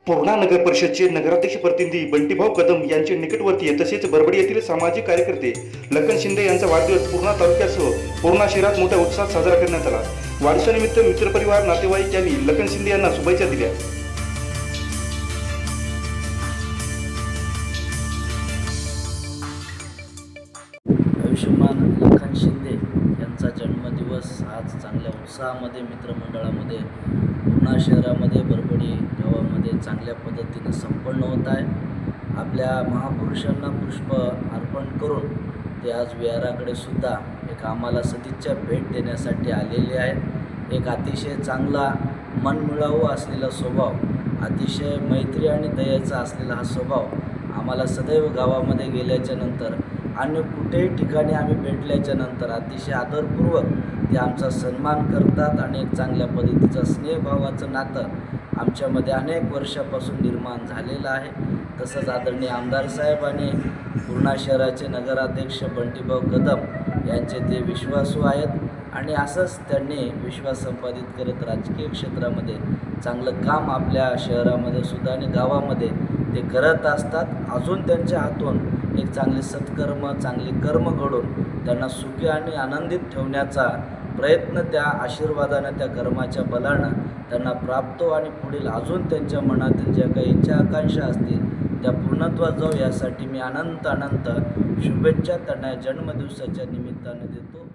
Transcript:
पूर्णा नगर परिषदचे नगराध्यक्ष प्रतिनिधी बंटीभाऊ कदम यांचे निकटवर्तीय तसेच बरबडी येथील सामाजिक कार्यकर्ते लखन शिंदे यांचा वाढदिवस पूर्णा तालुक्यासह पूर्णा शहरात मोठ्या उत्साहात साजरा करण्यात आला। वाढदिवसानिमित्त मित्रपरिवार नातेवाईक यांनी लखन शिंदे यांना शुभेच्छा दिल्या। आयुष्यमान लखन शिंदे यांचा जन्मदिवस आज चांगल्या उत्साहामध्ये मित्रमंडळामध्ये पूर्णा शहरामध्ये बरबडी गावामध्ये चांगल्या पद्धतीने संपन्न होत आहे। आपल्या महापुरुषांना पुष्प अर्पण करून ते आज विहाराकडे सुद्धा एक आम्हाला सदिच्छा भेट देण्यासाठी आलेले आहेत। एक अतिशय चांगला मनमिळावू असलेला स्वभाव, अतिशय मैत्री आणि दयेचा असलेला हा स्वभाव आम्हाला सदैव गावामध्ये गेल्याच्या नंतर आणि कुठेही ठिकाणी आम्ही भेटल्याच्या नंतर अतिशय आदरपूर्वक ते आमचा सन्मान करतात आणि एक चांगल्या पद्धतीचं स्नेहभावाचं नातं आमच्यामध्ये अनेक वर्षापासून निर्माण झालेलं आहे। तसंच आदरणीय आमदार साहेब आणि पूर्णा शहराचे नगराध्यक्ष बंटीभाऊ कदम यांचे ते विश्वासू आहेत आणि असंच त्यांनी विश्वास संपादित करत राजकीय क्षेत्रामध्ये चांगलं काम आपल्या शहरामध्ये सुद्धा आणि गावामध्ये ते करत असतात। अजून त्यांच्या हातून एक चांगले सत्कर्म, चांगले कर्म घडून त्यांना सुखी आणि आनंदित ठेवण्याचा प्रयत्न त्या आशीर्वादानं, त्या कर्माच्या बलानं त्यांना प्राप्त हो आणि पुढील अजून त्यांच्या मनातील ज्या काही इच्छा आकांक्षा असतील त्या पूर्णत्वात जाऊ यासाठी मी अनंत शुभेच्छा त्यांना जन्मदिवसाच्या निमित्तानं देतो।